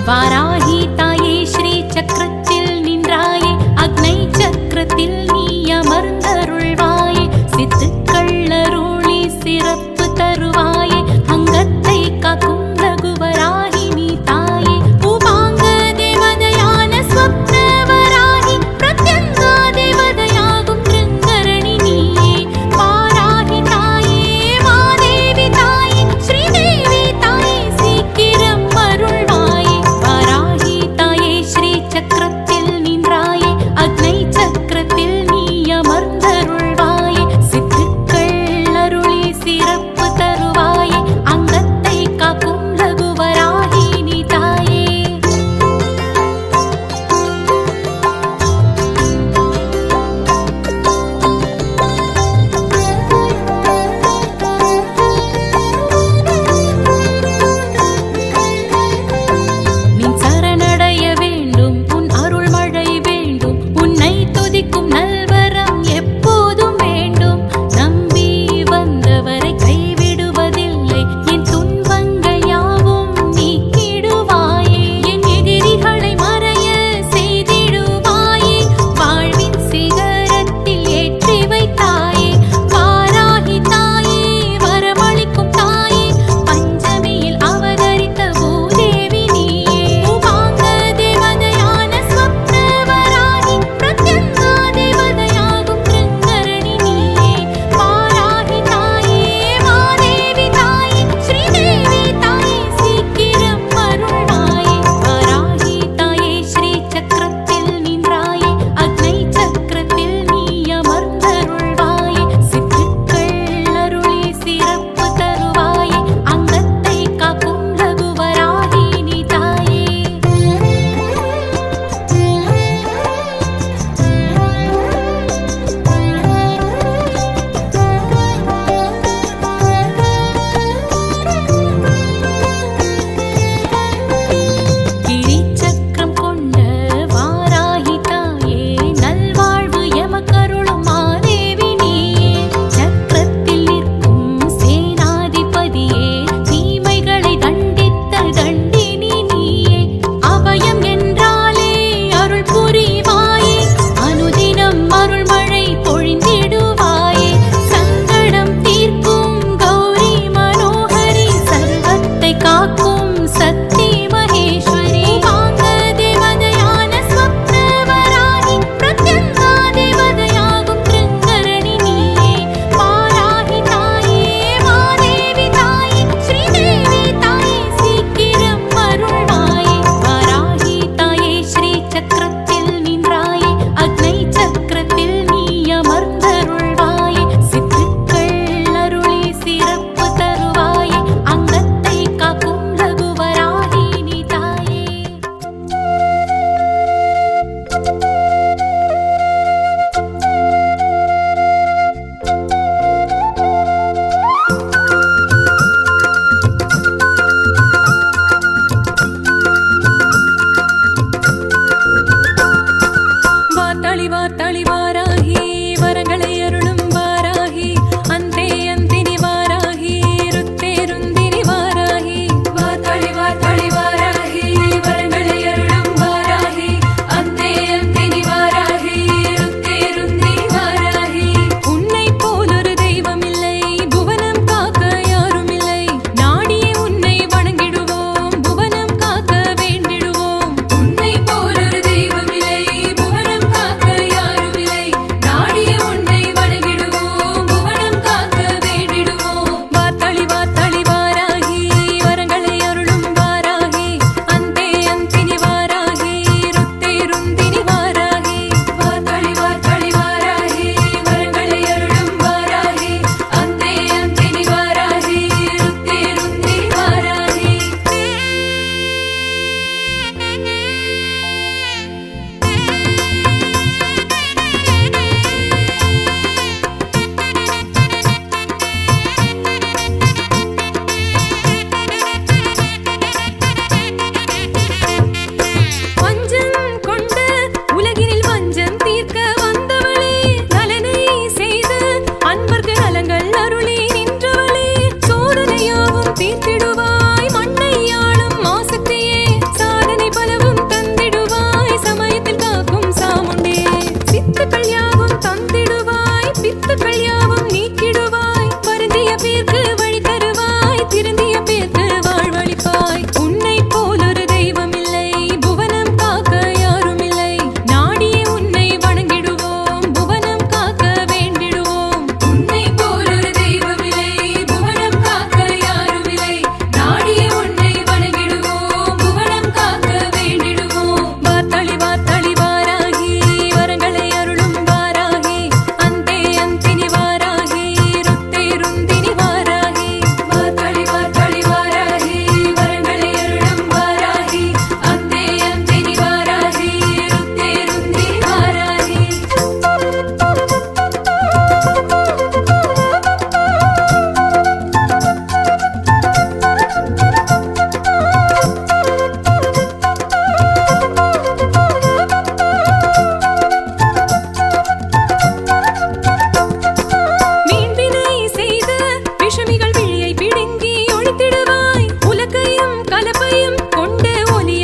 வாராகி தாயே ஸ்ரீ சக்கரத்தில் நின்றாயே, அக்னை சக்கரத்தில் நீ அமர்ந்தருள்வாயே, சித்துக்களருளி சிறப்பு தருவாயே, அங்கத்தை காக்கும் ரகுவராகி நீ தாயே, உபாங்க தேவதையான ஸ்வப்னவராகி, பிரத்யங்கா தேவதையாகும் ரிங்கரணி நீயே, வாராகி தாயே மாதேவி தாயே ஸ்ரீதேவி தாயே சீக்கிரம் அருள்வாயே, வாராகி தாயே ஸ்ரீ சக்கர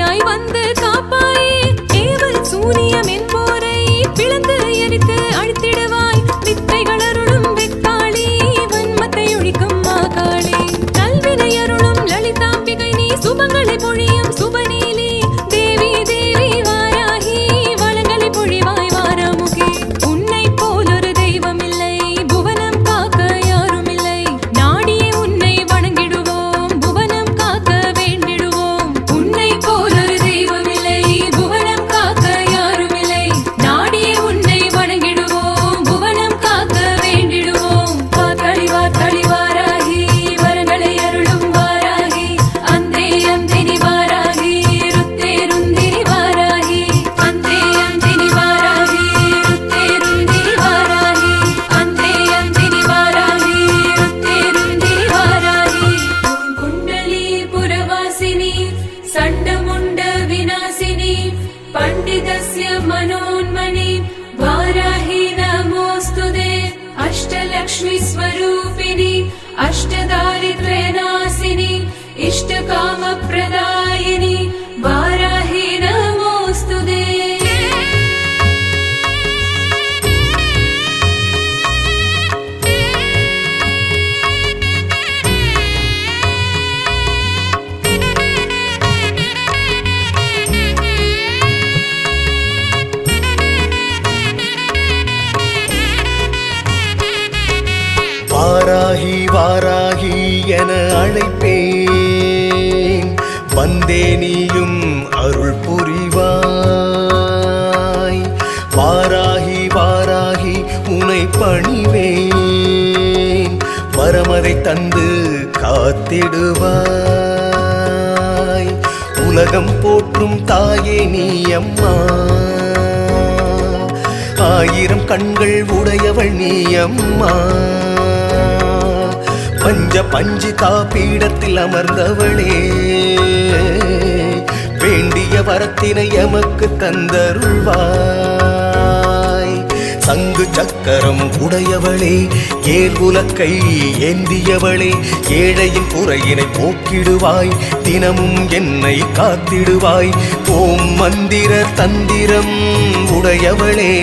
துணையாய் வந்து காப்பாயே ஏவல் சூனியம் என்போரை பிளந்து எரித்து அழித்திடுவாய் வித்தைகள் அருளும் வெக்காளி வன்மத்தை ஒழிக்கும் மாகாளி கல்வினை அருளும் லலிதாம்பிகை நீ சுபங்களை பொழியும் சுபநீலி தேவி தேவி வாராகி வளங்களை பொழிவாய் வாராமுகி உன்னை போல் ஒரு தெய்வம் இல்லை புவனம் காக்க யாரும் இல்லை நாடியே உன்னை வணங்கிடுவோம் புவனம் காக்க வேண்டிடுவோம் உன்னை போல் ஒரு தெய்வம் இல்லை புவனம் காக்க யாரும் இல்லை நாடியே உன்னை வணங்கிடுவோம் புவனம் காக்க வேண்டிடுவோம் வாராகி வரங்களை அருளும் வாராகி அந்தே அந்தினி வாராகி ருத்தே ருந்தினி வாராகி அந்தே அந்தினி வாராகி ருத்தே ருந்தினி வாராகி அந்தே அந்தினி வாராகி ருத்தே ருந்தினி வாராகி குண்டலி புரவாசினி சண்டமுண்ட விநாசினி பண்டிதஸ்ய மனோன்மணி வாராகி நமோஸ்துதே अष्टलक्ष्मी स्वरूपिणी अष्टदारिद्र्यनाशिनी इष्टकामप्रदायिनी वाराहि नमोऽस्तुते வாராகி வாராகி என அழைப்பேன் வந்தே நீயும் அருள் புரிவாய் வாராகி வாராகி உனை பணிவேன் வரமதை தந்து காத்திடுவாய் உலகம் போற்றும் தாயே நீ அம்மா ஆயிரம் கண்கள் உடையவள் நீ அம்மா பஞ்ச பஞ்சிகா பீடத்தில் அமர்ந்தவளே வேண்டிய வரத்தினை எமக்கு தந்தருள்வாய் சங்கு சக்கரம் உடையவளே ஏர் உலக்கை ஏந்தியவளே ஏழையின் குறையினை போக்கிடுவாய் தினமும் என்னை காத்திடுவாய் ஓம் மந்திர தந்திரம் உடையவளே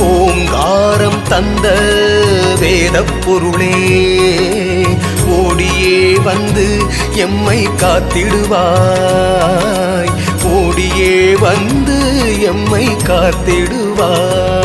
ஓங்காரம் தந்த வேதப் பொருளே ஓடியே வந்து எம்மை காத்திடுவாய் ஓடியே வந்து எம்மை காத்திடுவாய்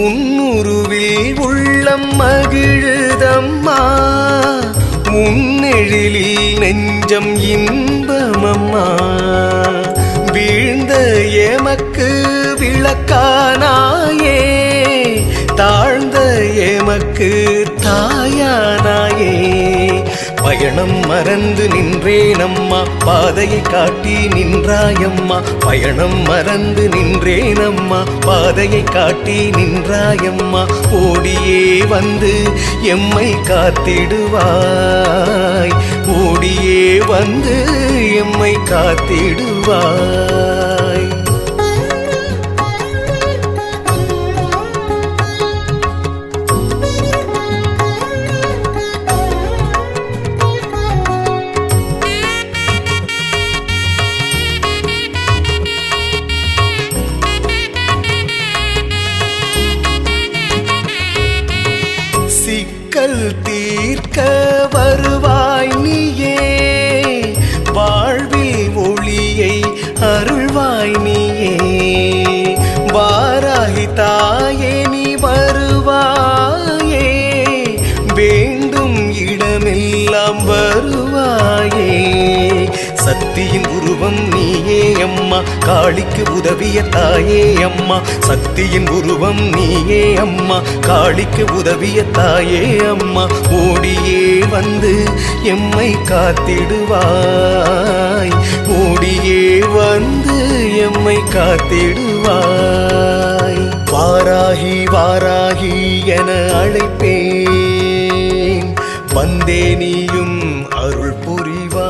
உன்னுருவில் உள்ளம் மகிழுதம்மா உன்னெழிலில் நெஞ்சம் இன்பமம்மா வீழ்ந்த எமக்கு விளக்கானாயே தாழ்ந்த எமக்கு தாயானாயே பயணம் மறந்து நின்றேனம்மா பாதையை காட்டி நின்றாயம்மா பயணம் மறந்து நின்றேனம்மா பாதையை காட்டி நின்றாயம்மா ஓடியே வந்து எம்மை காத்திடுவாய் ஓடியே வந்து எம்மை காத்திடுவாய் சிக்கல் தீர்க்க வருவாய் நீயே வாழ்வில் ஒளியை அருள்வாய் நீயே வாராகி தாயே நீ வருவாயே வேண்டும் இடமெல்லாம் வருவாயே சக்தியின் உருவம் நீயே அம்மா காளிக்கு உதவிய தாயே அம்மா சக்தியின் உருவம் நீயே அம்மா காளிக்கு உதவிய தாயே அம்மா ஓடியே வந்து எம்மை காத்திடுவாய் ஓடியே வந்து எம்மை காத்திடுவாய் வாரா வாராகி வாராகி என அழைப்பேன், வந்தே நீயும் அருள் புரிவாய்.